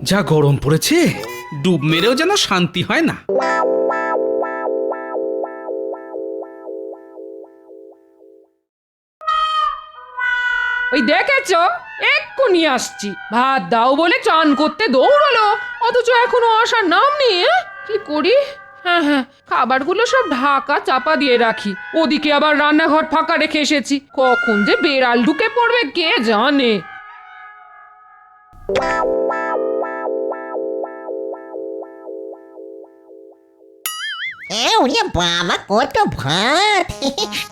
যা গরম পড়েছে, ডুব মেরেও যেন শান্তি হয় না। ওই দেখেছো, এক্ষুনি আসছি। ভাত দাও বলে চান করতে দৌড়ালো, অথচ এখনো আসার নাম নেই। কি করি? হ্যাঁ হ্যাঁ, খাবারগুলো সব ঢাকা চাপা দিয়ে রাখি। ওদিকে আবার রান্নাঘর ফাঁকা রেখে এসেছি। কখন যে বেড়াল ঢুকে পড়বে কে জানে। ওরে বাবা, কত ভাত!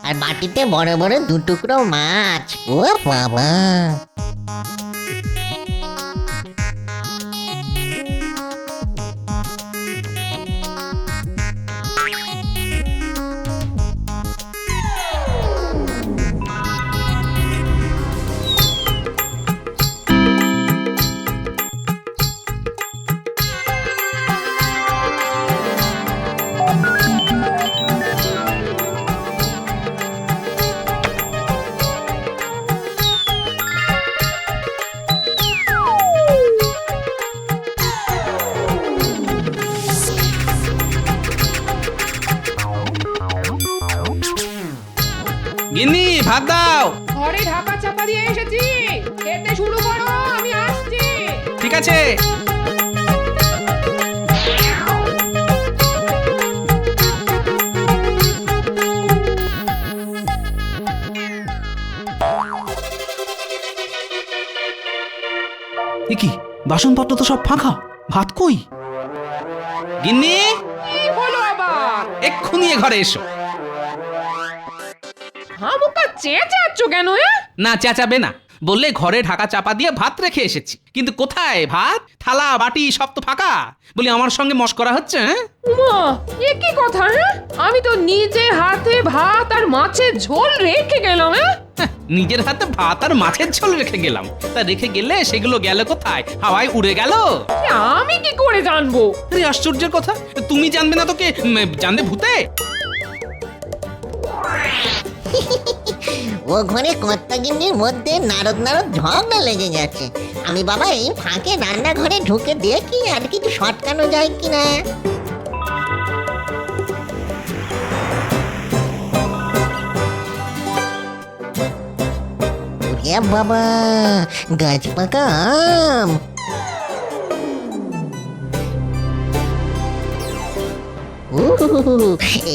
আর বাটিতে বড় বড় দু টুকরো মাছ। ও বাবা! গিন্নি, ভাত দাও। ঘরে ঢাকা চাপা দিয়ে এসেছি, খেতে শুরু করো, আমি আসছি। ঠিক আছে। কি বাসনপত্র তো সব ফাঁকা, ভাত কই? গিন্নি, কি হলো আবার? এক্ষুনি এ ঘরে এসো। হামুকা চেঁচাচ্ছ কেন? না, চেঁচাবে না। বললে ঘরে ঢাকা চাপা দিয়ে ভাত রেখে এসেছি, কিন্তু কোথায় ভাত? থালা বাটি সব তো ফাঁকা। বলি আমার সঙ্গে মশকরা হচ্ছে? উমা, এ কি কথা? আমি তো নিজে হাতে ভাত আর মাছের ঝোল রেখে গেলাম। নিজের হাতে ভাত আর মাছের ঝোল রেখে গেলাম, তা রেখে গেলে সেগুলো গেল কোথায়? হাওয়ায় উড়ে গেল? আমি কি করে জানবো? আরে আশ্চর্যের কথা, তুমি জানবে না তো কে জানবে? ভূতে? ও ঘরে কর্তাগিন্নির মধ্যে নারদ নারদ ঝগড়া লেগে গেছে। আমি বাবা এই ফাঁকে রান্নাঘরে ঢুকে দেখি আর কিছু সটকানো যায় কিনা। ওরে বাবা, গাছ পাকা আম!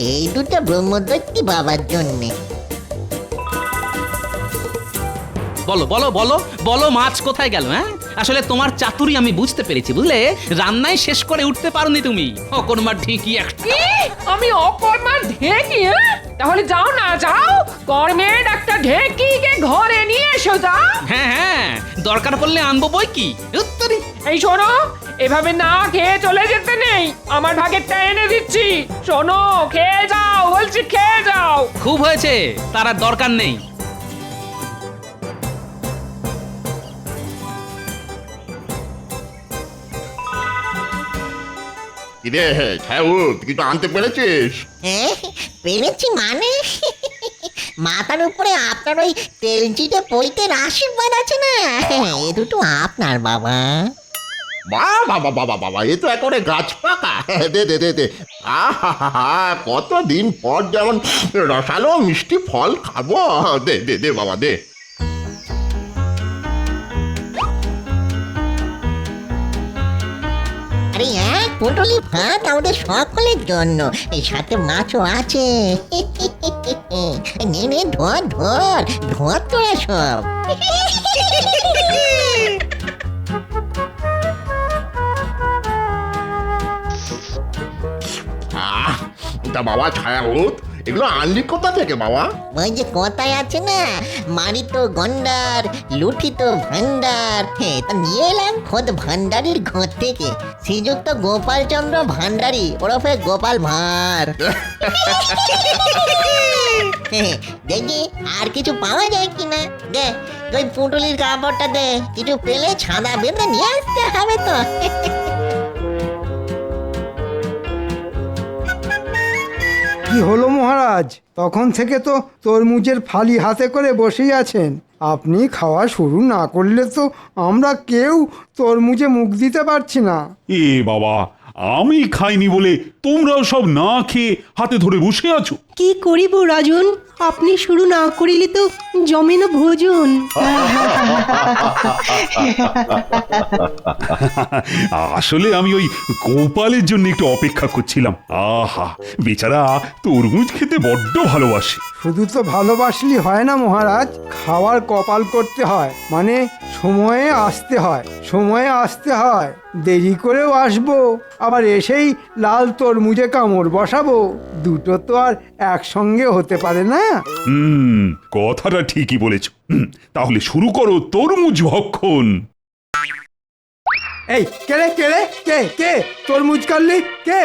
এই দুটো ব্রহ্মদৈত্যী বাবার জন্যে। বলো বলো বলো বলো, মাছ কোথায় গেল? আসলে তোমার চাতুরি আমি বুঝতে পেরেছি, বুঝলে? রান্নায় শেষ করে উঠতে পারোনি তুমি, অকর্মার ঢেঁকি একটা। কি? আমি অকর্মার ঢেঁকি? তাহলে যাও না, যাও, কর্মের একটা ঢেঁকিকে ঘরে নিয়ে এসো। যাও। হ্যাঁ হ্যাঁ, দরকার পড়লে আনবো বই কি। উত্তরি। এই শোনো, এভাবে না খেয়ে চলে যেতে নেই। আমার ভাগেরটা এনে দিচ্ছি। শোনো, খেয়ে যাও বলছি, খেয়ে যাও। খুব হয়েছে, তার আর দরকার নেই। কিরে ছাউদ, কিছু আনতে পেরেছিস? পেরেছি মানে? মাথার উপরে আপনার ওই তেলচিটে পৈতের আশীর্বাদ আছে না, এ দুটো আপনার বাবা। বাবা বাবা বাবা, এ তো একেবারে গাছ পাকা। দে দে দে দে। আহা, কতদিন পর যেমন রসালো মিষ্টি ফল খাবো। দে দে দে বাবা, দে। আরে এক পুটলি ভাত আমাদের সকলের জন্য, এই সাথে মাছও আছে। নে নে, ধর ধর ধর তোরা সব। তা বাবা ছায়াউদ, এগুলো আনলি কোথা থেকে বাবা? ওই যে কথায় আছে না, মারি তো গন্ডার, লুঠি তো ভান্ডার। তা নিয়ে এলাম খোদ ভান্ডারির ঘর থেকে, শ্রীযুক্ত গোপালচন্দ্র ভান্ডারী ওরফে গোপাল ভাঁড়। দেখি আর কিছু পাওয়া যায় কিনা। দে ওই পুটুলির কাপড়টা দে, কিছু পেলে ছাদা বেঁধে নিয়ে আসতে হবে তো। কি হলো মহারাজ? তখন থেকে তো তরমুজের ফালি হাতে করে বসেই আছেন। আপনি খাওয়া শুরু না করলে তো আমরা কেউ তরমুজে মুখ দিতে পারছি না। এ বাবা, আমি খাইনি বলে তোমরাও সব না খেয়ে হাতে ধরে বসে আছো? কি করিব রাজন, আপনি শুরু না করিলে তো জমে না ভোজন। আসলে আমি ওই গোপালের জন্য একটু অপেক্ষা করছিলাম। আহা, বেচারা তরমুজ খেতে বড্ড ভালোবাসে। শুধু তো ভালোবাসলি হয় না মহারাজ, খাওয়ার কপাল করতে হয়, মানে সময়ে আসতে হয়, সময়ে আসতে হয়। দেরি করেও আসবো, আবার এসেই লাল তরমুজে কামড় বসাবো, দুটো তো আর একসঙ্গে হতে পারে না। কথাটা ঠিকই বলেছ। তাহলে শুরু করো তরমুজ ভক্ষণ। এই কে কে কে তরমুজ কাটলি? কে?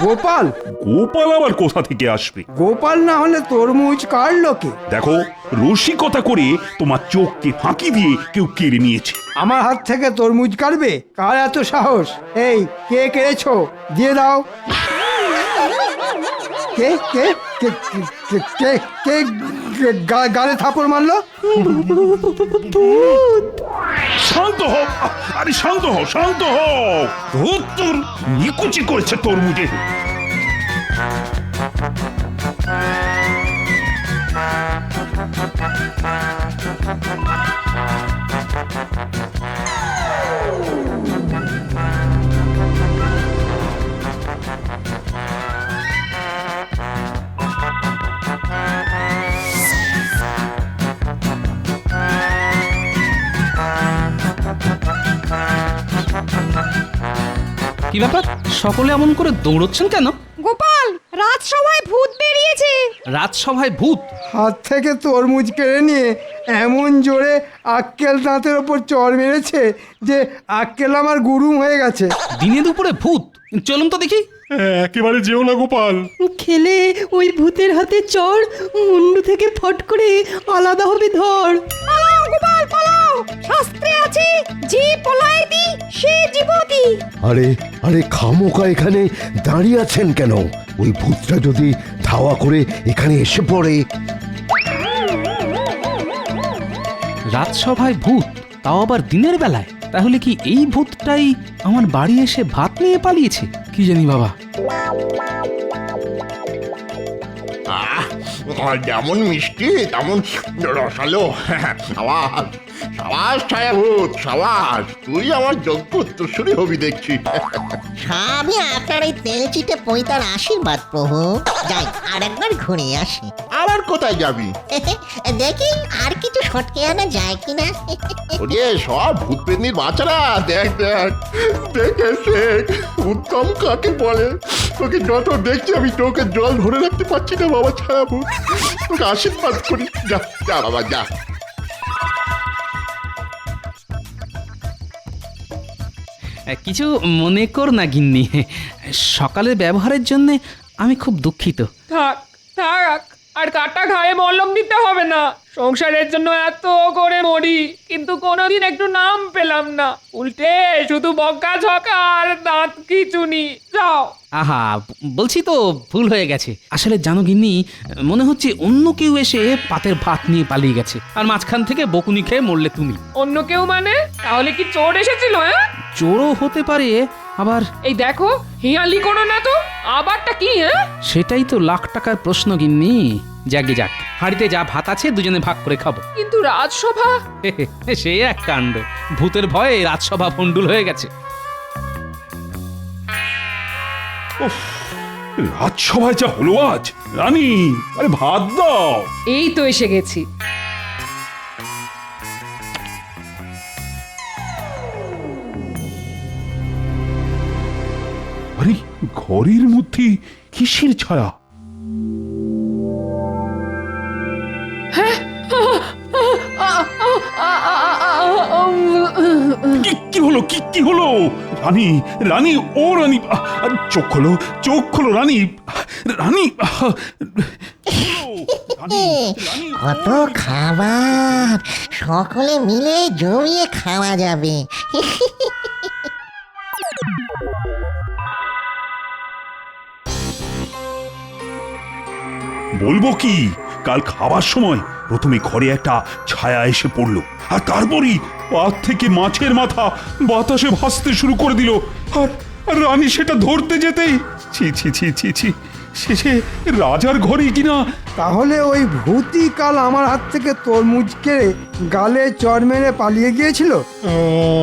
গোপাল? গোপাল আবার কোথা থেকে আসবে? গোপাল না হলে তরমুজ কাটলো কে? দেখো, রসিকতা করে তোমার চোখকে ফাঁকি দিয়ে কেউ কেড়ে নিয়েছে। আমার হাত থেকে তরমুজ কাটবে? কার এত সাহস? এই কে কেড়েছো? দিয়ে দাও। কে কে কে কে কে কে গালে থাপড় মারলো? শান্ত হও, আরে শান্ত হও, শান্ত হও। তোর নিকুচি করেছে তরমুজে। কি ব্যাপার, সকলে এমন করে দৌড়চ্ছেন কেন? গোপাল, রাজসভায় ভূত বেরিয়েছে। রাজসভায় ভূত? হাত থেকে তরমুজ কেড়ে নিয়ে এমন জোরে আক্কেল দাঁতের ওপর চড় মেরেছে যে আক্কেল আমার গুরুম হয়ে গেছে। দিনে দুপুরে ভূত? চলুন তো দেখি। একেবারে যেও না গোপাল। খেলে ওই ভূতের হাতে চড় মুন্ডু থেকে ফট করে আলাদা হবে ধর। পালাও গোপাল পালাও, শাস্ত্রে আছে যে পলায়তি সে জীবতি। আরে আরে খামোকা এখানে দাঁড়িয়ে আছেন কেন? ওই ভূতটা যদি ধাওয়া করে এখানে এসে পড়ে। রাজসভায় ভূত, তাও আবার দিনের বেলায়? তাহলে কি এই ভূতটাই আমার বাড়ি এসে ভাত নিয়ে পালিয়েছে? কি জানি বাবা। যেমন মিষ্টি তেমন রসালো। সাবাস সাবাস ছায়াভূত, সাবাস, তুই আমার যোগ্য উত্তরসূরি হবি দেখছি। সবই আপনার এই তেল চিটে পৈতার আশীর্বাদ প্রভু। যাই আর একবার ঘুরে আসি। আবার কোথায় যাবি? দেখি আর কিছু সটকে আনা যায় কিনা। ওরে সব ভূত পেতনির বাচ্চারা, দেখ দেখ দেখে শেখ উত্তম কাকে বলে। তোকে যত দেখছি আমি তোকে জল ধরে রাখতে পারছি না বাবা ছায়াভূত। তোকে আশীর্বাদ করি, যা যা বাবা যা। কিছু মনে কর না গিন্নি, সকালের ব্যবহারের জন্য আমি খুব দুঃখিত। থাক থাক, আর কাটা ঘায়ে মলম দিতে হবে না। সংসারের জন্য এত করে মরি, কিন্তু কোনোদিন একটু নাম পেলাম না। উল্টে শুধু বকা ঝকা আর দাঁত খিচুনি। যাও। আহা, বলছি তো ভুল হয়ে গেছে। আসলে জানো গিন্নি, মনে হচ্ছে অন্য কেউ এসে পাতের ভাত নিয়ে পালিয়ে গেছে, আর মাঝখান থেকে বকুনি খেয়ে মরলে তুমি। অন্য কেউ মানে? তাহলে কি চোর এসেছিল? হ্যাঁ, চোরও হতে পারে, আবার এই দেখো হিয়ালি করো না তো। আবারটা কি? হ্যাঁ, সেটাই তো লাখ টাকার প্রশ্ন গিন্নি। যাকে যাক, হাড়িতে যা ভাত আছে দুজনে ভাগ করে খাবো। কিন্তু রাজসভা। সে এক কাণ্ড, ভূতের ভয়ে রাজসভা ভণ্ডুল হয়ে গেছে। রাজসভায় যা হলো আজ। রানী, আরে ভাত দাও। এই তো এসে গেছি। আরে ঘরের মধ্যে কিসের ছায়া? কি হলো? কি হলো? রানী, রানী, ও রানী, চোখ খোলো, চোখ খোলো রানী, রানী। কত খাবার, সকলে মিলে জমিয়ে খাওয়া যাবে। বলবো কি, কাল খাবার সময় প্রথমে ঘরে একটা ছায়া এসে পড়লো, আর তারপরই পাত থেকে মাছের মাথা বাতাসে ভাসতে শুরু করে দিল। আর আর রানী সেটা ধরতে যেতেই ছি ছি ছি ছি ছি, শেষে রাজার ঘরেই কিনা। তাহলে ওই ভূতই কাল আমার হাত থেকে তরমুজ কেড়ে গালে চড় মেরে পালিয়ে গিয়েছিল।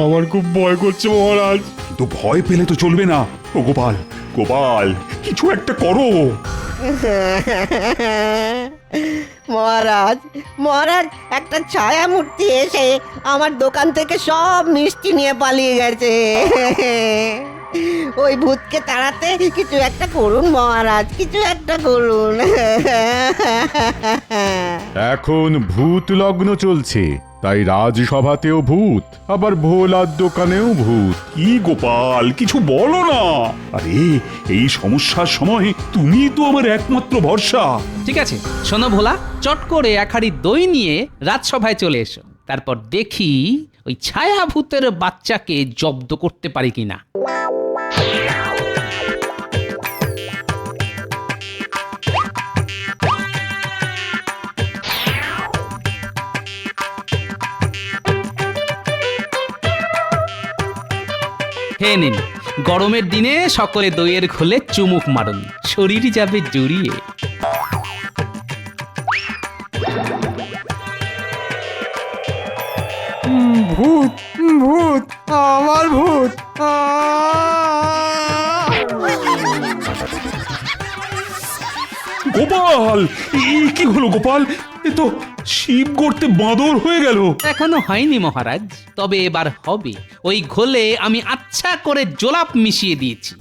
আমার খুব ভয় করছে মহারাজ। তো ভয় পেলে তো চলবে না। ও গোপাল, গোপাল, কিছু একটা করো। মহারাজ, মহারাজ, একটা ছায়া মূর্তি এসে আমার দোকান থেকে সব মিষ্টি নিয়ে পালিয়ে গেছে। ওই ভূতকে তাড়াতে কিছু একটা করুন মহারাজ, কিছু একটা করুন। এখন ভূত লগ্ন চলছে, তাই রাজসভাতেও ভূত, আবার ভোলার দোকানেও ভূত। কি গোপাল, কিছু বলো না। আরে এই সমস্যার সময় তুমি তো আমার একমাত্র ভরসা। ঠিক আছে, শোনো ভোলা, চট করে এক হাঁড়ি দই নিয়ে রাজসভায় চলে এসো। তারপর দেখি ওই ছায়া ভূতের বাচ্চাকে জব্দ করতে পারি কিনা। হে নিন, গরমের দিনে সকলে দইয়ের খোলে চুমুক মারুন, শরীর যাবে জুড়িয়ে। ভূত, ভূত, আমার ভূত। গোপাল, কি হলো গোপাল? এ তো শিব গর্তে বাঁদর হয়ে গেল। এখনো হয়নি মহারাজ, তবে এবার হবে। ওই ঘোলে আমি আচ্ছা করে জোলাপ মিশিয়ে দিয়েছি।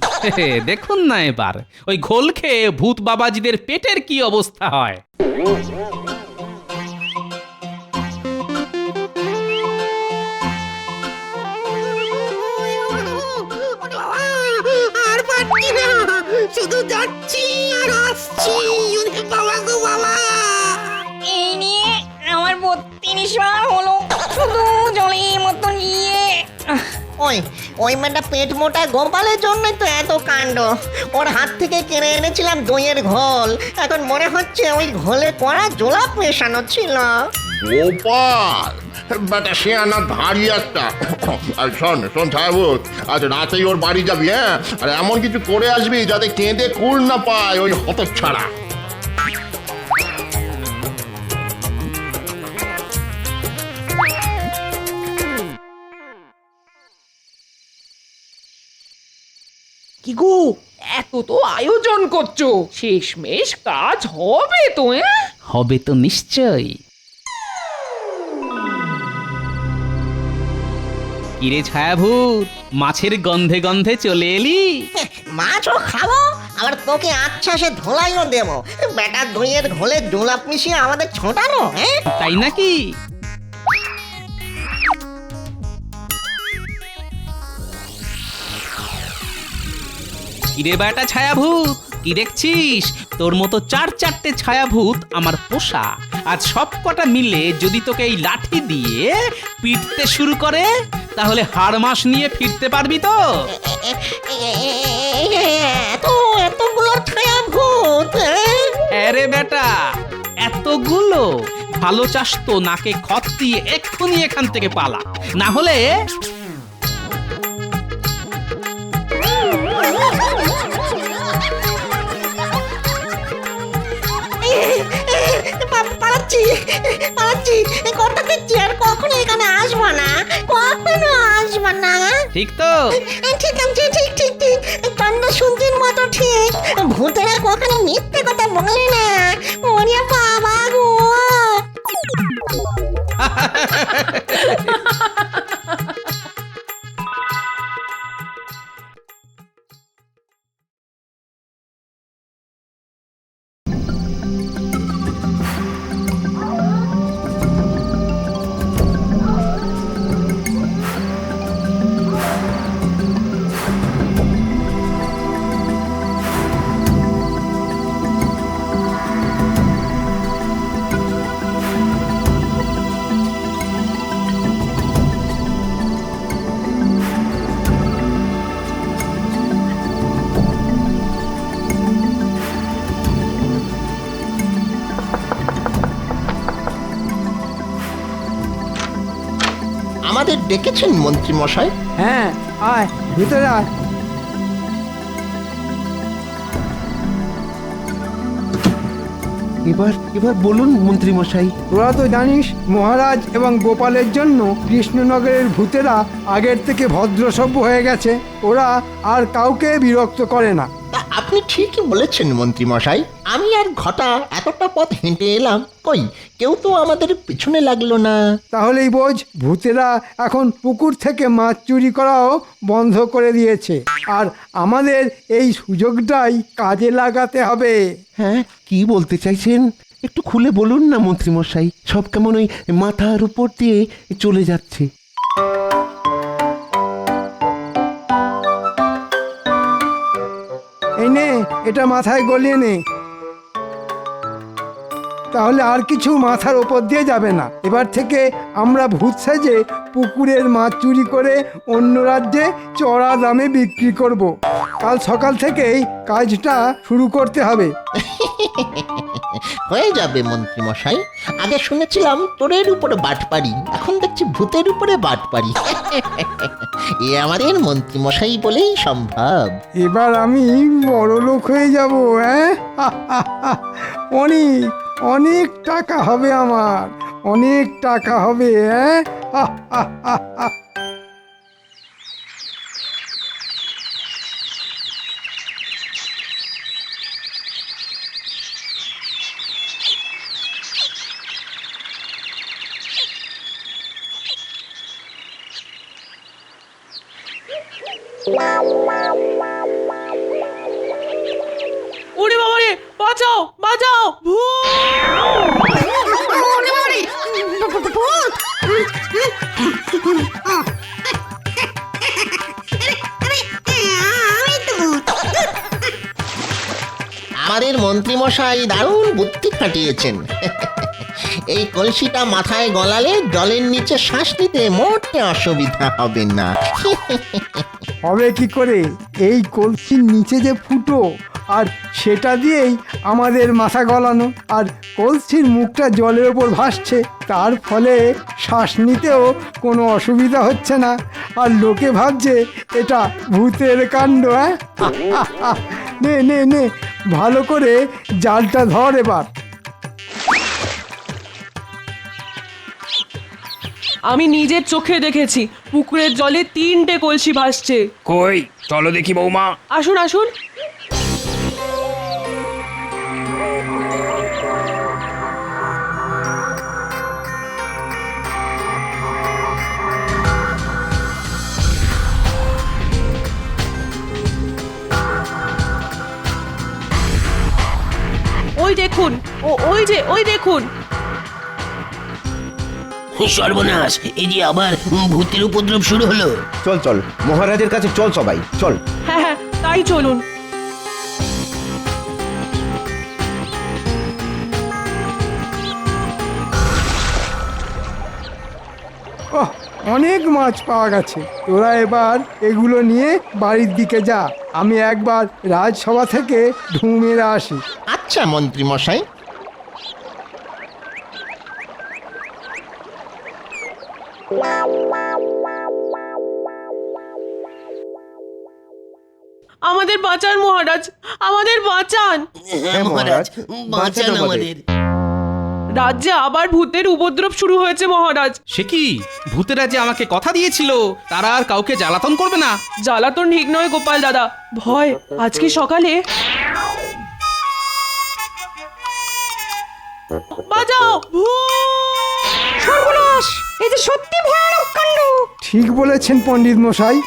দেখুন না এবার ওই ঘোল খেয়ে ভূত বাবাজিদের পেটের কি অবস্থা হয়। আর পারছি না, শুধু যাচ্ছি আর আসছি। বাবা গো বাবা, এই নিয়ে আমার 32 বার হলো, শুধু জলের মতো নিয়ে। ওই ওই মেয়েটা পেট মোটা গোপালের জন্যই তো এত কাণ্ড। ওর হাত থেকে কিনে এনেছিলাম দইয়ের ঘোল, এখন মনে হচ্ছে ওই ঘোলে করা জোলাপ মেশানো ছিল। গোপাল বেটা সে আনা ধাড়ি একটা। আর শোন শোন ছায়াভূত, আজ রাতেই ওর বাড়ি যাবি, হ্যাঁ? আর এমন কিছু করে আসবি যাতে কেঁদে কুল না পায় ওই হতচ্ছাড়া। কি গো, এত তো আয়োজন করছো, শেষমেশ কাজ হবে তো? হবে তো নিশ্চয়ই। কিরে ছায়াভূত, মাছের গন্ধে গন্ধে চলে এলি? মাছও খাবো, আবার তোকে আচ্ছা সে ধোলাইও দেবো। বেটা দইয়ের ঘোলে জোলাপ মিশিয়ে আমাদের ছোটানো, হ্যাঁ? তাই নাকি? কিরে বেটা ছায়াভূত, কি দেখছিস? তোর মতো 4-4টে ছায়াভূত আমার পোষা। আজ সব কটা মিলে যদি তোকে এই লাঠি দিয়ে পিটতে শুরু করে, তাহলে হাড় মাস নিয়ে ফিরতে পারবি তো? এতগুলো ছায়া ভূত, আরে বেটা, এতগুলো? ভালো চাস তো নাকে খত দিয়ে এক্ষুনি এখান থেকে পালা, না হলে পালাচ্ছি পালাচ্ছি, কথা দিচ্ছি আর কখনো এখানে আসবো না, কখনো আসবো না। ঠিক তো? ঠিক আছে, ঠিক ঠিক ঠিক, কান্না শুনছির মতো ঠিক। ভূতেরা কখনো মিথ্যে কথা বলে না। ওরে বাবা গো। আমাদের ডেকেছেন মন্ত্রী মশাই? হ্যাঁ, আয় ভিতরে আয়। এবার বলুন মন্ত্রী মশাই। তোরা তো জানিস মহারাজ এবং গোপালের জন্য কৃষ্ণনগরের ভূতেরা আগের থেকে ভদ্রসভ্য হয়ে গেছে। ওরা আর কাউকে বিরক্ত করে না। তা আপনি ঠিকই বলেছেন মন্ত্রী মশাই। আমি আর ঘটা এতটা পথ হেঁটে এলাম, কই কেউ তো আমাদের পিছনে লাগলো না। তাহলেই বোঝ ভূতেরা এখন পুকুর থেকে মাছ চুরি করাও বন্ধ করে দিয়েছে। আর আমাদের এই সুযোগটাই কাজে লাগাতে হবে। হ্যাঁ, কি বলতে চাইছেন একটু খুলে বলুন না মন্ত্রী মশাই। সব কেমন ওই মাথার উপর দিয়ে চলে যাচ্ছে। এই নে, এটা মাথায় গলিয়ে নে। তাহলে আর কিছু মাথার ওপর দিয়ে যাবে না। এবার থেকে আমরা ভূত সেজে পুকুরের মাছ চুরি করে অন্য রাজ্যে চড়া দামে বিক্রি করব। কাল সকাল থেকেই কাজটা শুরু করতে হবে। হয়ে যাবে মন্ত্রী মশাই। আগে শুনেছিলাম তোরের উপরে বাটপাড়ি, এখন দেখছি ভূতের উপরে বাটপাড়ি। এ আমাদের মন্ত্রী মশাই বলেই সম্ভব। এবার আমি বড় লোক হয়ে যাব। হ্যাঁ, অনেক অনেক টাকা হবে আমার, অনেক টাকা হবে। হ্যাঁ, ওরে বাবা রে, বাঁচাও বাঁচাও, আমাদের মন্ত্রী মশাই দারুণ বুদ্ধি খাটিয়েছেন। এই কলসিটা মাথায় গলালে জলের নিচে শ্বাস নিতে মোটে অসুবিধা হবে না। হবে কি করে? এই কলসির নিচে যে ফুটো, আর সেটা দিয়েই আমাদের মাথা গলানো, আর কলসির মুখটা জলের ওপর ভাসছে, তার ফলে শ্বাস নিতেও কোনো অসুবিধা হচ্ছে না। আর লোকে ভাবছে এটা ভূতের কাণ্ড। হ্যাঁ, নে নে নে, ভালো করে জালটা ধর এবার। আমি নিজের চোখে দেখেছি পুকুরের জলে 3টে কলসি ভাসছে। কই চলো দেখি বৌমা। আসুন আসুন। ওই দেখুন, ওই দেখুন। সর্বনাশ, এই যে আবার ভূতের উপদ্রব শুরু হলো। চল চল মহারাজের কাছে চল, সবাই চল। হ্যাঁ হ্যাঁ, তাই চলুন। ওহ, অনেক মাছ পাওয়া গেছে। তোরা এবার এগুলো নিয়ে বাড়ির দিকে যা। আমি একবার রাজসভা থেকে ঢুঁ মেরে আসি। আচ্ছা মন্ত্রী মশাই। আমাদের বাঁচান মহারাজ, আমাদের বাঁচান। হ্যাঁ মহারাজ, বাঁচান আমাদের। রাজ্যে আবার ভূতের উপদ্রব শুরু হয়েছে মহারাজ। সে কি? ভূতেরা যে আমাকে কথা দিয়েছিল তারা আর কাউকে জ্বালাতন করবে না। জ্বালাতন ঠিক নয় গোপাল দাদা, ভয়। আজকে সকালে বাঁচাও, সর্বনাশ, এই যে সত্যি ভয়ানক কাণ্ড। ঠিক বলেছেন পণ্ডিত মশাই।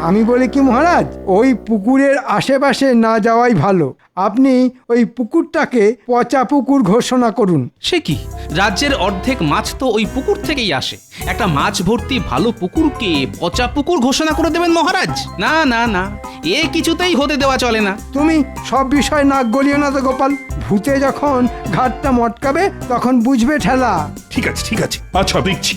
আমি বলি কি মহারাজ, ওই পুকুরের আশেপাশে না যাওয়াই ভালো। আপনি ওই পুকুরটাকে পচা পুকুর ঘোষণা করুন। সে কি? রাজ্যের অর্ধেক মাছ তো ওই পুকুর থেকেই আসে। একটা মাছ ভর্তি ভালো পুকুরকে পচা পুকুর ঘোষণা করে দেবেন মহারাজ? না না না, এ কিছুতেই হতে দেওয়া চলে না। তুমি সব বিষয় নাক গলিও না তো গোপাল। ভূতে যখন ঘাটটা মটকাবে তখন বুঝবে ঠেলা। ঠিক আছে ঠিক আছে, আচ্ছা দেখছি।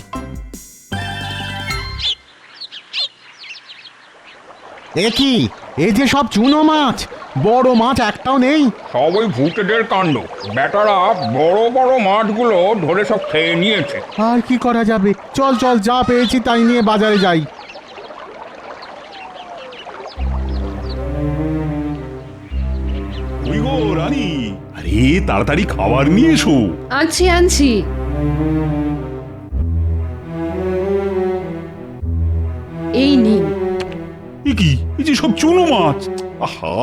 এ কি এই যে সব চুনো মাছ, বড় মাছ একটাও নেই। সবই ভূতেদের কাণ্ড। বেটারা বড় বড় মাছগুলো ধরে সব খেয়ে নিয়েছে। আর কি করা যাবে, চল চল, যা পেয়েছি তাই নিয়ে বাজারে যাই। ওই গো রানী, আরে তাড়াতাড়ি খাবার নিয়ে এসো। আনছি আনছি। এই নিন। এ কি, এই যে সব চুনো মাছ, আহা,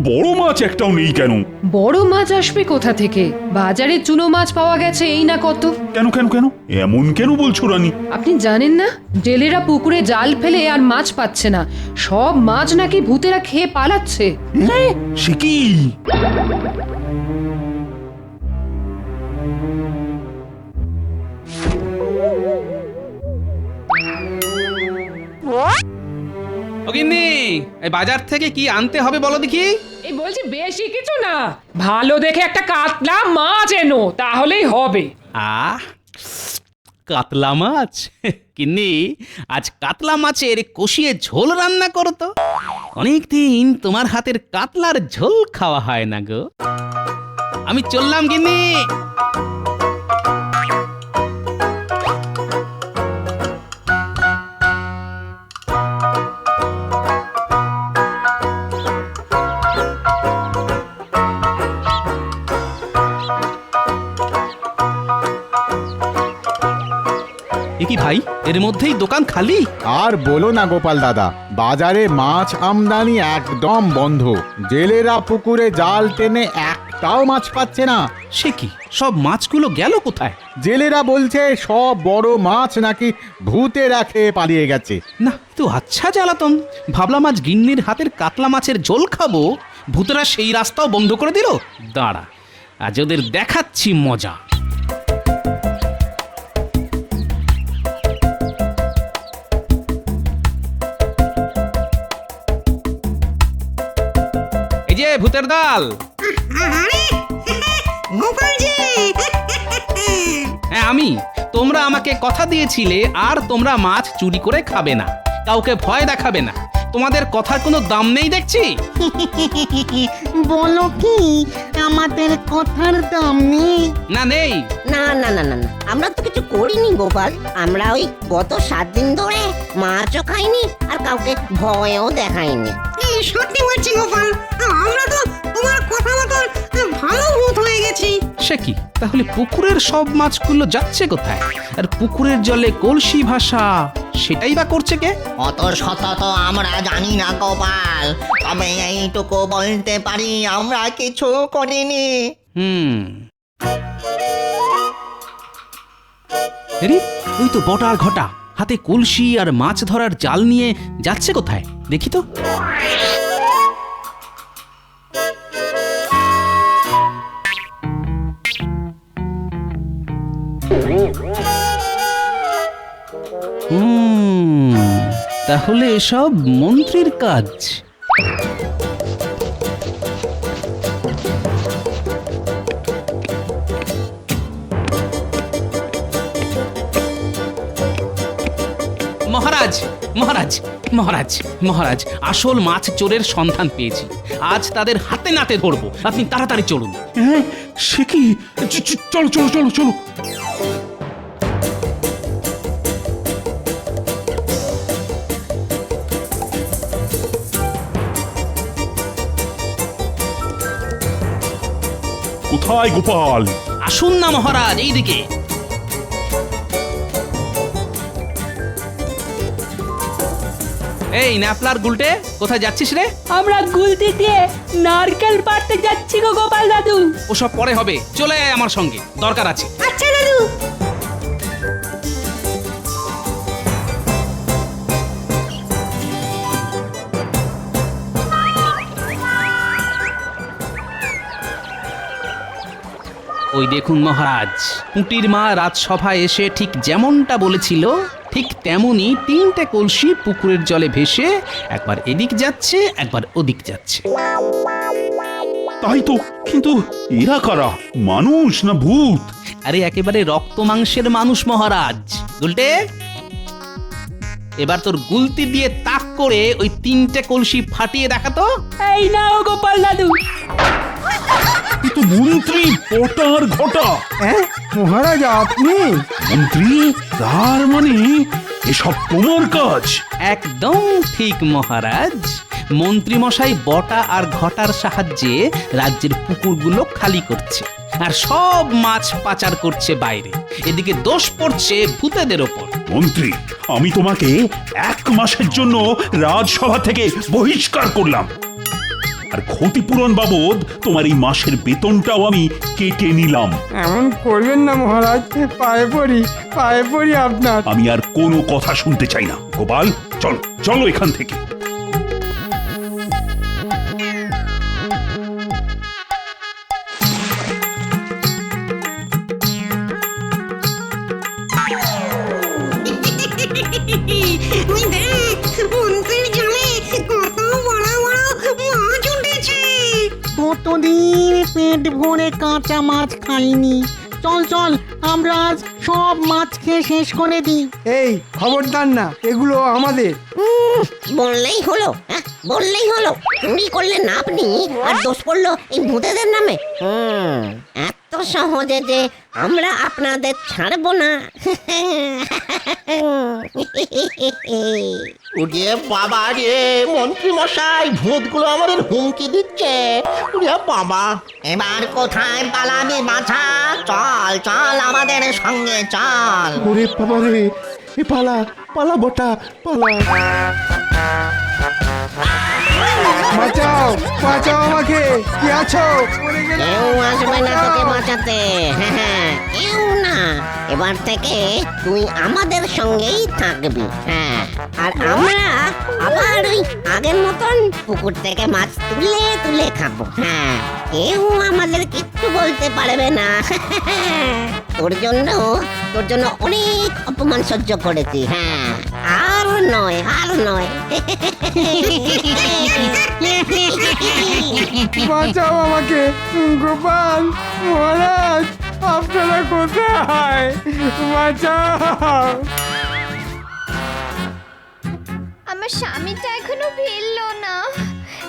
বড় মাছ একটাও নেই কেন? বড় মাছ আসবে কোথা থেকে? বাজারে চুনো মাছ পাওয়া গেছে এই না কত। কেন কেন কেন এমন কেন বলছো রানী? আপনি জানেন না, জেলেরা পুকুরে জাল ফেলে আর মাছ পাচ্ছে না, সব মাছ নাকি ভূতেরা খেয়ে পালাচ্ছে। সে কি? ও গিন্নি, এই বাজার থেকে কি আনতে হবে বলো দেখি। এই বলছি বেশি কিছু না, ভালো দেখে একটা কাতলা মাছ এনো, তাহলেই হবে। আহ, কাতলা মাছ? গিন্নি, আজ কাতলা মাছের কষিয়ে ঝোল রান্না করো তো। অনেকদিন তোমার হাতের কাতলার ঝোল খাওয়া হয় না গো। আমি চললাম গিন্নি। কি ভাই, এর মধ্যেই দোকান খালি? আর বলো না গোপাল দাদা, বাজারে মাছ আমদানি একদম বন্ধ। জেলেরা পুকুরে জাল টেনে একটাও মাছ পাচ্ছে না। সে কি, সব মাছগুলো গেল কোথায়? জেলেরা বলছে সব বড় মাছ নাকি ভূতেরা খেয়ে পালিয়ে গেছে। না, তো আচ্ছা জ্বালাতন। ভাবলাম আজ গিন্নির হাতের কাতলা মাছের ঝোল খাবো, ভূতেরা সেই রাস্তাও বন্ধ করে দিল। দাঁড়া, আজ ওদের দেখাচ্ছি মজা। এই যে ভূতের দল। হ্যাঁ আমি। তোমরা আমাকে কথা দিয়েছিলে আর তোমরা মাছ চুরি করে খাবে না, কাউকে ভয় দেখাবে না। তোমাদের কথার কোনো দাম নেই দেখছি। বলো কি, আমাদের কথার দাম নেই? না নেই। না না না না না, আমরা তো কিছু করিনি গোপাল। আমরা ওই গত 7 দিন ধরে মাছও খাইনি আর কাউকে ভয়ও দেখাইনি। সত্যি বলছি গোপাল, আমরা তো তোমার কথা মতো ভালো ভূত হয়ে গেছি। সে কি, তাহলে পুকুরের সব মাছগুলো যাচ্ছে কোথায়? আর পুকুরের জলে কলসি ভাষা, সেটাই বা করছে কে? অত শত তো আমরা জানি না গোপাল, তবে এইটুকু বলতে পারি আমরা কিছু করিনি। আরে, ওই তো বটা আর ঘটা হাতে কলসি আর মাছ ধরার জাল নিয়ে যাচ্ছে কোথায় দেখি তো। তাহলে এসব মন্ত্রীর কাজ। মহারাজ মহারাজ মহারাজ মহারাজ, আসল মাছ চোরের সন্ধান পেয়েছি। আজ তাদের হাতে নাতে ধরবো, আপনি তাড়াতাড়ি চলুন। হ্যাঁ, সে কি, চলো চলো চলো চলো। কোথায় গোপাল? আসুন না মহারাজ, এইদিকে। এই ন্যাপলার গুলটে, কোথায় যাচ্ছিস রে? আমরা গুলতি দিয়ে নারকেল পাড়তে যাচ্ছি গো গোপাল দাদু। ওসব পরে হবে, চলে আয় আমার সঙ্গে, দরকার আছে। আচ্ছা দাদু। ওই দেখুন মহারাজ, পুঁটির মা রাজসভায় এসে ঠিক যেমনটা বলেছিল, ঠিক তেমনি 3টে কলসি পুকুরের জলে ভেসে একবার এদিক যাচ্ছে একবার ওদিক যাচ্ছে। তাই তো, কিন্তু এরা কারা, মানুষ না ভূত? আরে একেবারে রক্ত মাংসের মানুষ মহারাজ। গুলটে, এবার তোর গুলতি দিয়ে তাক করে ওই 3টে কলসি ফাটিয়ে দেখাতো। এই নাও গোপাল দাদু। এ তো মন্ত্রী পটার ঘটা। হ্যাঁ মহারাজ আপনি? মন্ত্রী, তার মানে এসব তোমার কাজ? একদম ঠিক মহারাজ। মন্ত্রী মশাই বটা আর ঘটার সাহায্যে রাজ্যের পুকুরগুলো খালি করছে আর সব মাছ পাচার করছে বাইরে। এদিকে দোষ পড়ছে ভূতেদের ওপর। মন্ত্রী, আমি তোমাকে 1 মাসের জন্য রাজসভা থেকে বহিষ্কার করলাম, আর ক্ষতিপূরণ বাবদ তোমার এই মাসের বেতনটাও আমি কেটে নিলাম। এমন করবেন না মহারাজ, পায়ে পড়ি আপনার। আমি আর কোনো কথা শুনতে চাই না। গোপাল, চলো চলো এখান থেকে। কতদিন পেট ভরে কাঁচা মাছ খাইনি। চল চল, আমরা আজ সব মাছ খেয়ে শেষ করে দিই। এই খবরদার না, এগুলো আমাদের। বললেই হলো, হ্যাঁ বললেই হলো। চুরি করলেন না আপনি, আর দোষ পড়লো এই ভূতেদের নামে। এত সহজে যে আমরা আপনাদের ছাড়বো না। ওরে বাবা রে, মন্ত্রী মশাই, ভূতগুলো আমাদের হুমকি দিচ্ছে। ওরে বাবা, এবার কোথায় পালাবি বাছা? চল চল আমাদের সঙ্গে চল। ওরে বাবা রে, এ পালা পালা বটা পালা। বাঁচাও বাঁচাও আমাকে, কি আছো? কেউ আসবে না তোকে বাঁচাতে। হ্যাঁ, কেউ না। এবার থেকে তুই আমাদের সঙ্গেই থাকবি। হ্যাঁ, আর আমরা আবার ওই আগের মতন পুকুর থেকে মাছ তুলে তুলে খাবো। হ্যাঁ, কেউ আমাদের কিচ্ছু বলতে পারবে না। তোর জন্য অনেক অপমান সহ্য করেছি। হ্যাঁ, আর নয় আর নয়। বাঁচাও আমাকে, গোপাল মহারাজ, আপনারা কোথায়? বাঁচাও। আমার স্বামীটা এখনো ফিরলো না।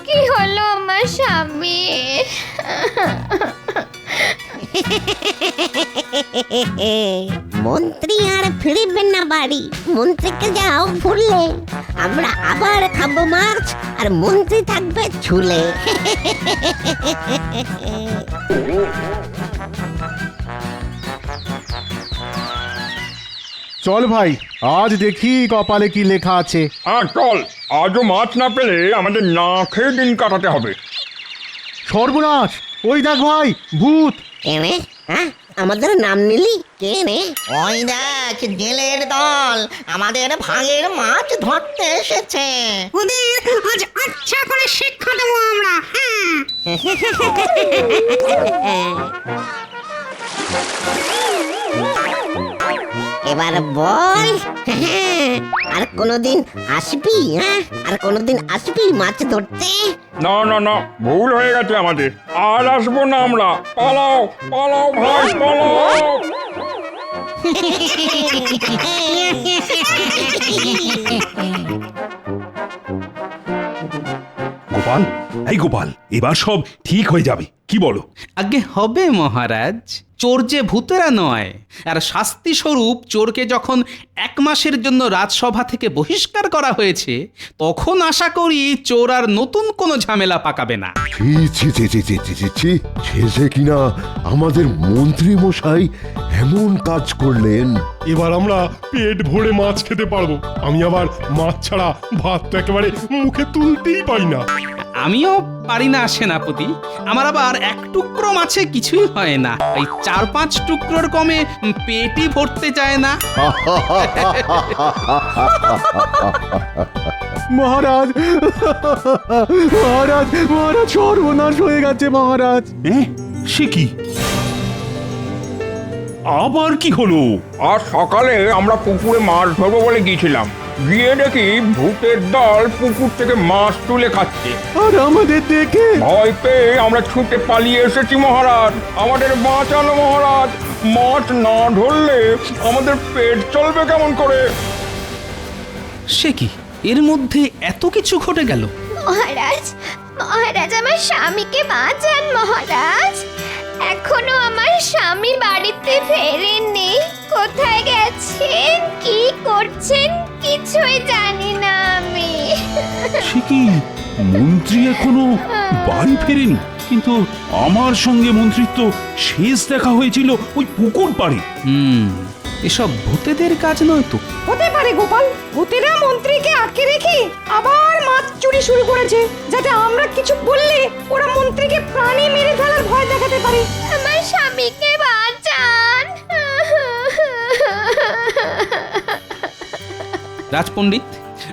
কি হলো আমার স্বামী? মন্ত্রী আর ফিরবেন না বাড়ি। মন্ত্রীকে যাও ভুললে। আমরা আবার খাবো মাছ, আর মন্ত্রী থাকবে ঝুলে। চল ভাই, আজ দেখি কপালে কি লেখা আছে। হ্যাঁ চল, আজও মাছ না পেলে আমাদের না খেয়ে দিন কাটাতে হবে। সর্বনাশ, ওই দেখ ভাই, ভূত। কেনে? হ্যাঁ, আমাদের নাম নিলি? কেনে? ওই দেখ, জেলের দল আমাদের ভাগের মাছ ধরতে এসেছে। ওদের আজ আচ্ছা করে শিক্ষা দেবো আমরা। এবার বল, আর কোনদিন আসবি? হ্যাঁ, আর কোনদিন আসবি মাছ ধরতে? না না না, ভুল হয়ে গেছে আমাদের। আর আসবো না আমরা। পালাও পালাও ভাই, পালাও। গোপাল, এই গোপাল, এবার সব ঠিক হয়ে যাবে, কি বলো? আগে হবে মহারাজ। চোর যে ভূতেরা নয়, আর শাস্তি স্বরূপ চোরকে যখন 1 মাসের জন্য রাজসভা থেকে বহিষ্কার করা হয়েছে, তখন আশা করি চোর আর নতুন কোনো ঝামেলা পাকাবে না। ছি ছি ছি ছি ছি ছি ছি ছি, শেষে কিনা আমাদের মন্ত্রী মশাই এমন কাজ করলেন। এবার আমরা পেট ভরে মাছ খেতে পারবো। আমি আবার মাছ ছাড়া ভাত তো একেবারে মুখে তুলতেই পারি না। আমিও পারি না সেনাপতি। আমার আবার 1 টুকরো মাছে কিছুই হয় না। এই 4-5 টুকরোর কমে পেটই ভরতে চায় না। মহারাজ, মহারাজ, মহারাজ, সর্বনাশ হয়ে গেছে মহারাজ। সে কি? আবার কি হলো? আজ সকালে আমরা পুকুরে মাছ ধরবো বলে গিয়েছিলাম। গিয়ে দেখি ভূতের দল পুকুর থেকে মাছ তুলে খাচ্ছে। আর আমাদের দেখে ভয় পেয়ে আমরা ছুটে পালিয়ে এসেছি মহারাজ। আমাদের বাঁচানো মহারাজ। মাছ না ধরলে আমাদের পেট চলবে কেমন করে? সে কি? এর মধ্যে এত কিছু ঘটে গেল। মহারাজ মহারাজ আমার স্বামীকে বাঁচান মহারাজ। এখনো আমার স্বামী বাড়িতে ফেরেননি। কোথায় গেছেন, কি করছেন কিছুই জানি না আমি। সে কি, মন্ত্রী এখনো বাড়ি ফেরেনি? কিন্তু আমার সঙ্গে মন্ত্রীর তো শেষ দেখা হয়েছিল ওই পুকুর পাড়ে। এসব ভূতেদের কাজ নয় তো? হতে পারে গোপাল, ভূতেরা মন্ত্রীকে আটকে রেখে আবার মাছ চুরি শুরু করেছে, যাতে আমরা কিছু বললে ওরা মন্ত্রীকে প্রাণে মেরে ফেলার ভয় দেখাতে পারে। আমার স্বামীকে বাঁচান। রাজপণ্ডিত,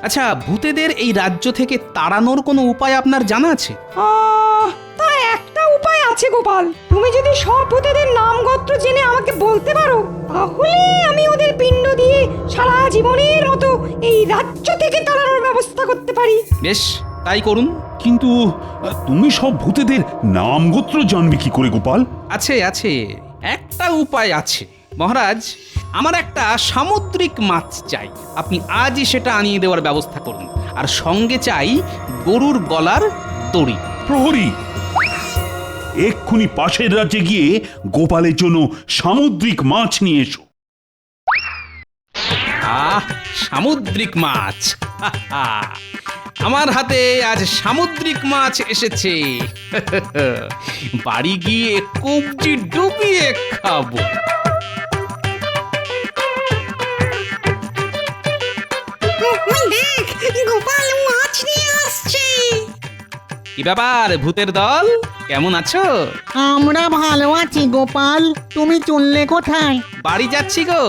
আচ্ছা ভূতেদের এই রাজ্য থেকে তাড়ানোর কোনো উপায় আপনার জানা আছে? তা একটা উপায় আছে গোপাল, তুমি যদি সব ভূতেদের নাম গোত্র জেনে আমাকে বলতে পারো, তাহলে আমি ওদের পিণ্ড দিয়ে সারা জীবনের মতো এই রাজ্য থেকে তাড়ানোর ব্যবস্থা করতে পারি। বেশ, তাই করুন। কিন্তু তুমি সব ভূতেদের নাম গোত্র জানবে কি করে গোপাল? আছে আছে, একটা উপায় আছে মহারাজ। আমার একটা সামুদ্রিক মাছ চাই, আপনি আজই সেটা আনিয়ে দেওয়ার ব্যবস্থা করুন। আর সঙ্গে চাই গরুর গলার দড়ি। প্রহরী, এক্ষুনি পাশের রাজ্যে গিয়ে গোপালের জন্য সামুদ্রিক মাছ নিয়ে এসো। সামুদ্রিক মাছ! আমার হাতে আজ সামুদ্রিক মাছ এসেছে। বাড়ি গিয়ে কবজি ডুবিয়ে খাবো। গোপাল মাছ নিয়ে আসছে। কি ব্যাপার ভূতের দল, কেমন আছো? আমরা ভালো আছি গোপাল, তুমি চললে কোথায়? বাড়ি যাচ্ছি গো।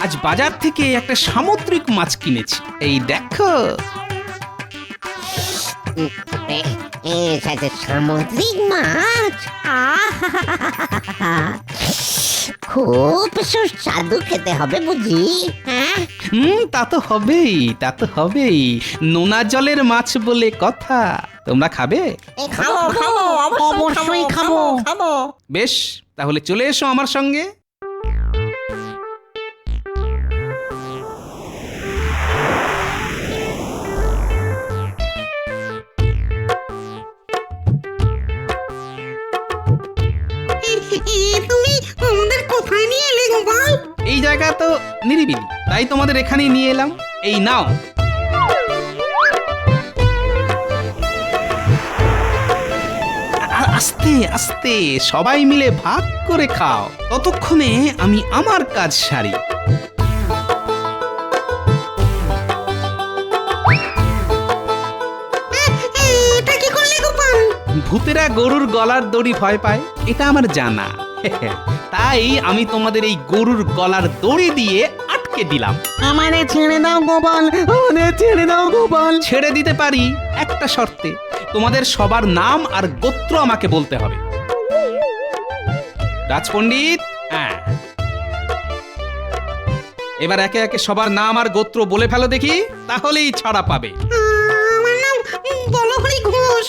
আজ বাজার থেকে একটা সামুদ্রিক মাছ কিনেছি, এই দেখো। সামুদ্রিক মাছ খুব সুস্বাদু খেতে হবে বুঝি। হ্যাঁ, তা তো হবেই, তা তো হবেই। নোনা জলের মাছ বলে কথা। তোমরা খাবে? খাবো খাবো, অবশ্যই খাবো খাবো। বেশ, তাহলে চলে এসো আমার সঙ্গে। তুমি আমাদের কোথায় নিয়ে এলে গোপাল? এই জায়গা তো নিরিবিলি, তাই তোমাদের এখানেই নিয়ে এলাম। এই নাও। আস্তে আস্তে সবাই মিলে ভাগ করে খাও, ততক্ষণে আমি আমার কাজ সারি। এটা কি করলে গোপাল? ভূতেরা গরুর গলার দড়ি ভয় পায়, এটা আমার জানা। তাই আমি তোমাদের এই গরুর গলার দড়ি দিয়ে আটকে দিলাম। আমারে ছেড়ে দাও গোপাল, আমাদের ছেড়ে দাও গোপাল। ছেড়ে দিতে পারি একটা শর্তে, তোমাদের সবার নাম আর গোত্র আমাকে বলতে হবে। রাজপণ্ডিত, হ্যাঁ, এবার একে একে সবার নাম আর গোত্র বলে ফেলো দেখি, তাহলেই ছাড়া পাবে। আমার নাম বলহরি ঘোষ।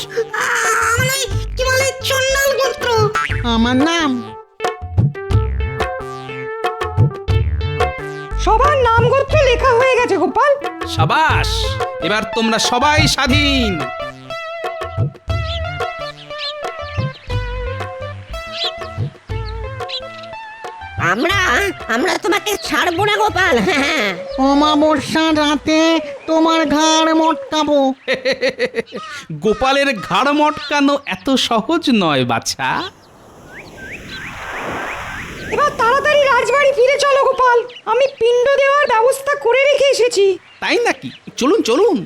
আমার কি বলে চন্ডাল গোত্র। আমার নাম। সবার নাম গোত্র লেখা হয়ে গেছে গোপাল। সাবাস, এবার তোমরা সবাই স্বাধীন। আমরা তোমাকে ছাড়বো না গোপাল। অমাবস্যার রাতে তোমার ঘাড় মটকাবো। গোপালের ঘাড় মটকানো এত সহজ নয় বাছা। এবার তাড়াতাড়ি রাজবাড়ি ফিরে চলো গোপাল, আমি পিণ্ড দেওয়ার ব্যবস্থা করে রেখে এসেছি। তাই নাকি? চলুন চলুন।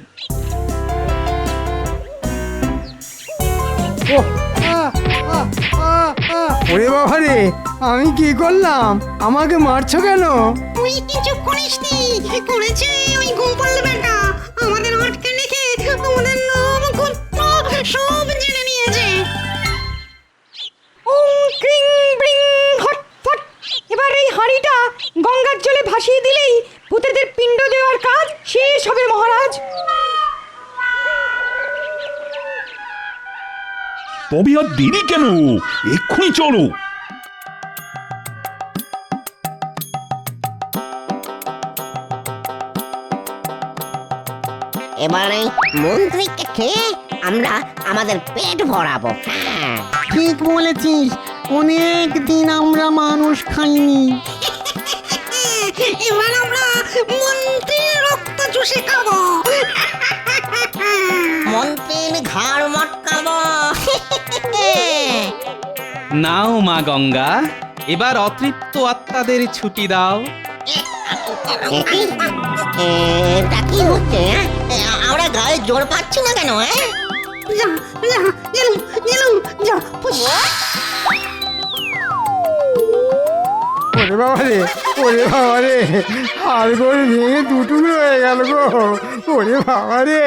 ওরে বাবা রে, আমি কি করলাম? আমাকে মারছো কেন? তুই কিছু করিসনি, করেছে ওই গোপাল বেটা। আমাদের আটকে রেখে আমাদের নাম গোত্র সব জেনে নিয়েছে। ওং ক্রিং ব্রিং হট ফট। এবার এই হাঁড়িটা গঙ্গার জলে ভাসিয়ে দিলেই ভূতেদের পিণ্ড দেওয়ার কাজ শেষ হবে মহারাজ। তবে আর দেরি কেন, এক্ষুনি চলো। এবারে মন্ত্রীকে খেয়ে আমরা আমাদের পেট ভরাবো। হ্যাঁ ঠিক বলেছিস, অনেক দিন আমরা মানুষ খাইনি। এবার আমরা মন্ত্রীর রক্ত চুষে খাবো। মন্ত্রীর ঘাড় মটকাবো। নাও মা গঙ্গা, এবার অতৃপ্ত আত্মাদের ছুটি দাও। এটা কি হচ্ছে? আমরা গায়ে জোর পাচ্ছি না কেন? ওরে বাবা রে, ওরে বাবা রে, হাড়গোড় ভেঙে দুটুকরো হয়ে গেল গো। ওরে বাবা রে,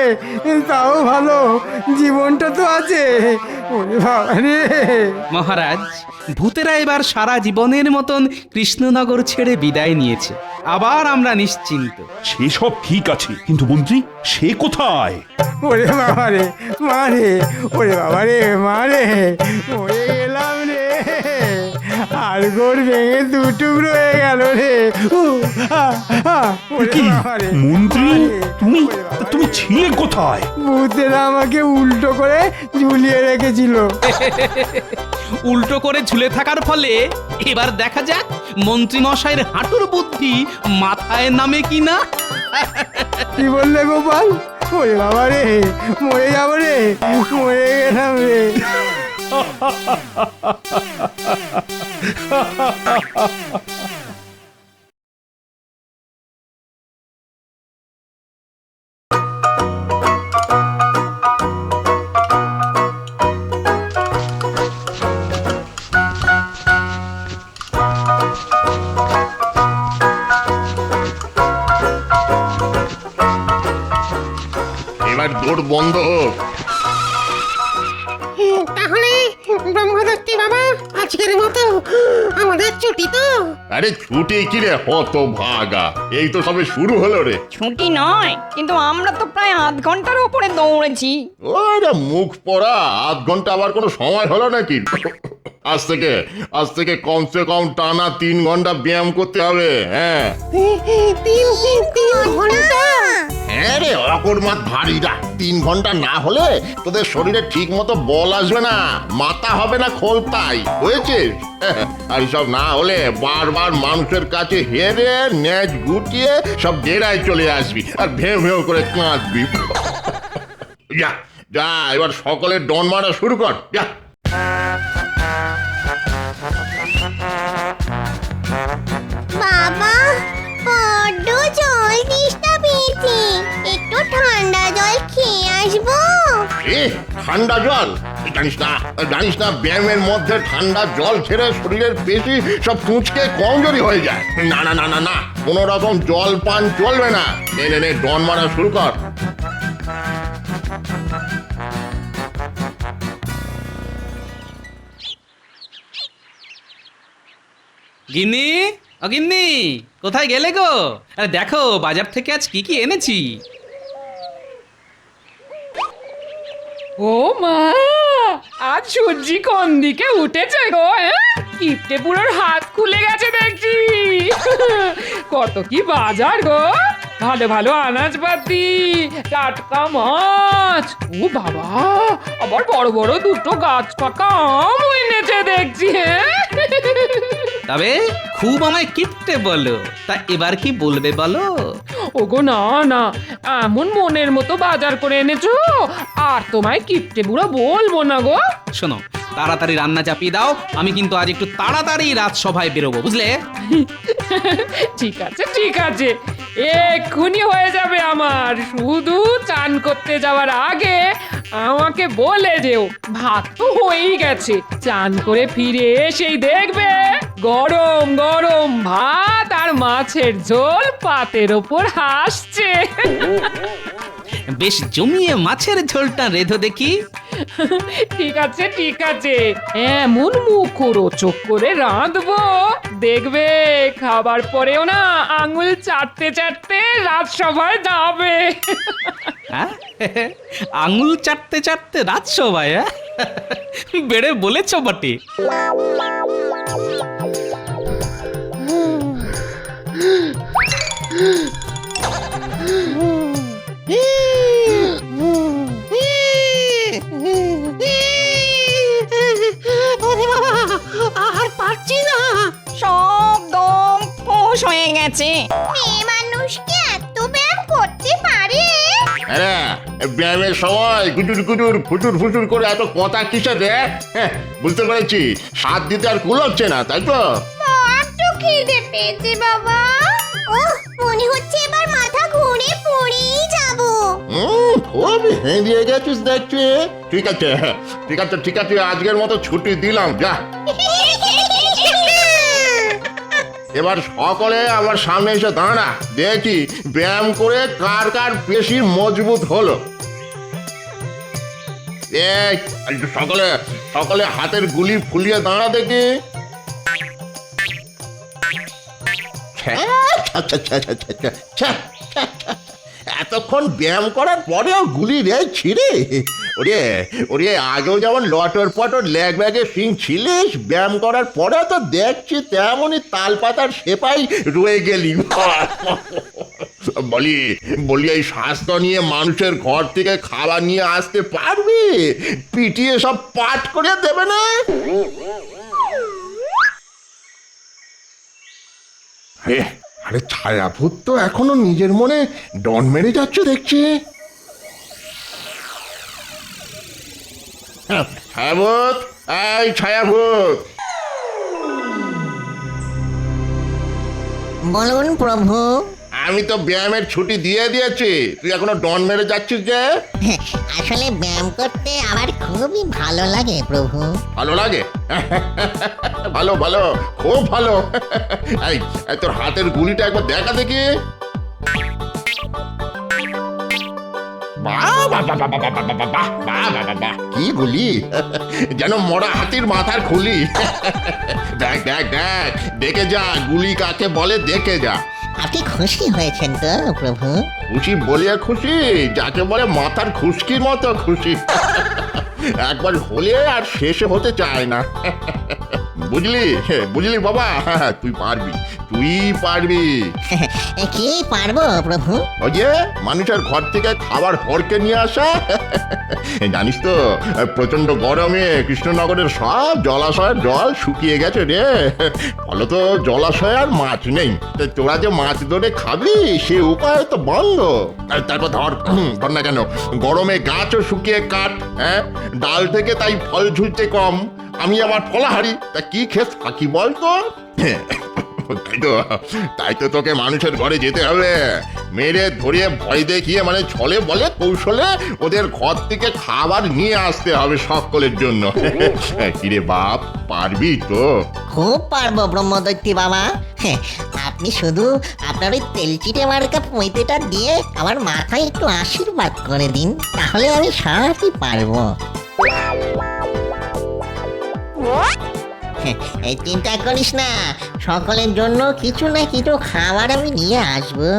তাও ভালো জীবনটা তো আছে। ওরে বাবা রে। মহারাজ, ভূতেরা এবার সারা জীবনের মতন কৃষ্ণনগর ছেড়ে বিদায় নিয়েছে। আবার আমরা নিশ্চিন্ত। সেসব ঠিক আছে, কিন্তু মন্ত্রী সে কোথায়? ওরে বাবা রে, মা রে, ওরে বাবা রে, মা রে, মরে গেলাম রে। হাড়গোড় ভেঙে দুটুকরো হয়ে গেল রে। ওরে কি বাবা রে, মন্ত্রী, মা রে, তুমি ওরে বাবা রে। তুমি ছিলে কোথায়? ভূতেরা আমাকে উল্টো করে ঝুলিয়ে রেখেছিল। উল্টো করে ঝুলে থাকার ফলে এবার দেখা যাক মন্ত্রী মশাইয়ের হাঁটুর বুদ্ধি মাথায় নামে কিনা। কি বললে গোপাল? ওরে বাবা রে, মরে যাবো রে, মরে গেলাম রে। এবার দৌড় বন্ধ হোক। তাহলে ব্রহ্মদত্তি বাবা, আজকের মতো আমাদের ছুটি তো? আরে ছুটি কি রে হত ভাগা, এই তো সবে শুরু হলো রে। ছুটি নয়, কিন্তু আমরা তো প্রায় আধ ঘন্টার উপরে দৌড়েছি। ওরে মুখ পড়া, আধ ঘন্টা আবার কোনো সময় হলো নাকি? আজ থেকে কমসে কম টানা 3 ঘন্টা ব্যায়াম করতে হবে। হ্যাঁ তিন ঘন্টা? হ্যাঁ রে অকর্মাত ভারীরা, 3 ঘন্টা না হলে তোদের শরীরে ঠিক মতো বল আসবে না, মাথা হবে না খোলতাই, হয়েছে? আর সব না হলে বারবার মানুষের কাছে হেরে ন্যাজ গুটিয়ে সব ডেরায় চলে আসবি আর ভেউ ভেউ করে কাঁদবি। যা যা, এবার সকলের ডন মারা শুরু কর, যা। বাবা, বড্ড জল তেষ্টা পেয়েছে, একটু ঠান্ডা জল খেয়ে আসবো। ঠান্ডা জল? জানিস না ব্যায়ামের মধ্যে ঠান্ডা জল ছেড়ে শরীরের পেশি সব কুঁচকে কমজোরি হয়ে যায়। না না না না না, কোনো রকম জল পান চলবে না। নে ডন মারা শুরু কর। গিন্নি, ও গিন্নি, কোথায় গেলে গো? আরে দেখো বাজার থেকে আজ কি কি এনেছি। ও মা, আজ সূর্যি কোন দিকে উঠেছে গো? কিপটে পুরোর হাত খুলে গেছে দেখছি। কত কি বাজার গো, ভালো ভালো আনাজপাতি, টাটকা মাছ, ও বাবা, আবার বড় বড় দুটো গাছ পাকা আম এনেছে দেখছি। তবে খুব আমায় কিপটে বলো, তা এবার কি বলবে বলো? ওগো না না, এমন মনের মতো বাজার করে এনেছো, আর তোমায় কিপটে বুড়ো বলবো না গো। শোনো, তাড়াতাড়ি রান্না চাপিয়ে দাও, আমি কিন্তু আজ একটু তাড়াতাড়ি রাজসভায় বেরোবো, বুঝলে? ঠিক আছে ঠিক আছে, এক্ষুনি হয়ে যাবে আমার। শুধু চান করতে যাওয়ার আগে আমাকে বলে যেও। ভাত তো হয়েই গেছে, চান করে ফিরে এসেই দেখবে গরম গরম ভাত আর মাছের ঝোল পাতের ওপর হাসছে। বেশ জমিয়ে মাছের ঝোলটা রেধো দেখি। ঠিক আছে ঠিক আছে, এমন মুখরোচক করে রাঁধবো, দেখবে খাবার পরেও না আঙুল চাটতে চাটতে রাজসভায় যাবে। হ্যাঁ? আঙুল চাটতে চাটতে রাজসভায়? বেড়ে বলেছ বটে। হয়েছে। মেয়ে মানুষ কি এত ব্যায়াম করতে পারে? হ্যাঁ, ব্যায়ামের সময় গুটুর গুটুর ফুটুর ফুটুর করে এত কথা কিসে রে? হ্যাঁ, বুঝতে পেরেছি, সাত দিতে আর কুলোচ্ছে না, তাই তো? বড্ড খিদে পেয়েছে বাবা। ওহ, মনে হচ্ছে এবার মাথা ঘুরে পড়েই যাব। খুব হেঁদিয়ে গেছিস দেখছি। ঠিক আছে, ঠিক আছে, ঠিক আছে, আজকের মতো ছুটি দিলাম, যা। এবার সকলে আমার সামনে এসে দাঁড়া, দেখি ব্যায়াম করে কার কার পেশি মজবুত হলো। এই, সকলে সকলে হাতের গুলি ফুলিয়ে দাঁড়া দেখি। এতক্ষণ ব্যায়াম করার পরেও গুলি রে ছিঁড়ে। ওরে ওরে, আগেও যেমন লটর পটর লেগ ব্যাগে সিং ছিলিস, ব্যায়াম করার পরে তো দেখছি তেমনই তাল পাতার সেপাই রয়ে গেলি। বলি বলি এই স্বাস্থ্য নিয়ে মানুষের ঘর থেকে খাবার নিয়ে আসতে পারবি? পিটিয়ে সব পাট করে দেবে না? আরে ছায়াভূত তো এখনো নিজের মনে ডন মেরে যাচ্ছে দেখছি। ছায়াভূত, এই ছায়াভূত। বলুন প্রভু। আমি তো ব্যায়ামের ছুটি দিয়ে দিয়েছি, তুই এখনো ডন মেরে যাচ্ছিস যে? আসলে ব্যায়াম করতে আমার খুবই ভালো লাগে প্রভু। ভালো লাগে? ভালো ভালো, খুব ভালো। এই তোর হাতের গুলিটা একবার দেখা দেখি। কি গুলি, যেন মরা হাতির মাথার খুলি। দেখ দেখ দেখ, দেখে যা গুলি কাকে বলে, দেখে যা। আপনি খুশি হয়েছেন তো প্রভু? খুশি বলিয়া খুশি, যাকে বলে মাথার খুশকির মতো খুশি। একবার হলে আর শেষে হতে চায় না। বুঝলি বুঝলি বাবা, তুই পারবি, তুই পারবি। কি পারবো প্রভু? ওই যে মানুষের ঘর থেকে খাবার হরকে নিয়ে আসা। জানিস তো, প্রচন্ড গরমে কৃষ্ণনগরের সব জলাশয়ের জল শুকিয়ে গেছে রে। ফলত জলাশয়ে আর মাছ নেই। তোরা যে মাছ ধরে খাবি সে উপায় তো বন্ধ। তারপর ধর না কেন, গরমে গাছও শুকিয়ে কাঠ, হ্যাঁ, ডাল থেকে তাই ফল ঝুলছে কম। আমি আবার ফলাহারি, তা কি খেস থাকি বলতো? তাই তো তোকে মানুষের ঘরে যেতে হবে, মেরে ধরিয়ে ভয় দেখিয়ে, মানে ছলে বলে কৌশলে ওদের ঘর থেকে খাবার নিয়ে আসতে হবে সকলের জন্য। কিরে বাপ, পারবি তো? খুব পারবো ব্রহ্মদৈত্যী বাবা। আপনি শুধু আপনার ওই তেলচিটে মার্কা পৈতেটা দিয়ে আমার মাথায় একটু আশীর্বাদ করে দিন, তাহলে আমি সবই পারবো। এই চিন্তা করিস না, সকলের জন্য কিছু না কিছু খাবার আমি নিয়ে আসবো।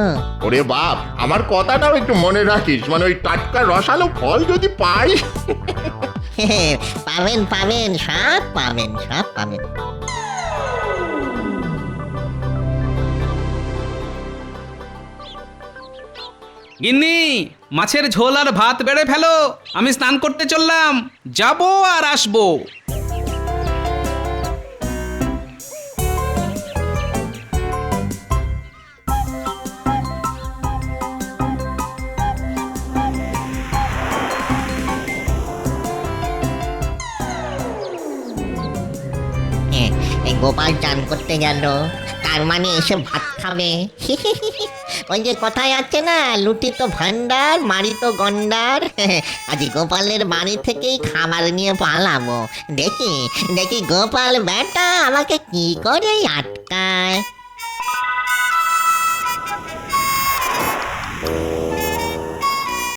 ওরে বাপ, আমার কথাটাও একটু মনে রাখিস, মানে ওই টাটকা রসালো ফল যদি পাই। পাবেন পাবেন, সব পাবেন, সব পাবেন। গিন্নি, মাছের ঝোল আর ভাত বেড়ে ফেলো, আমি স্নান করতে চললাম, যাবো আর আসবো। এই গোপাল চান করতে গেল, তার মানে এসে ভাত খাবে। ওই যে কথায় আছে না, লুটি তো ভান্ডার, মারি তো গন্ডার। আজ গোপালের বাড়ি থেকেই খাবার নিয়ে পালাবো। দেখি দেখি গোপাল বেটা আমাকে কি করে আটকায়।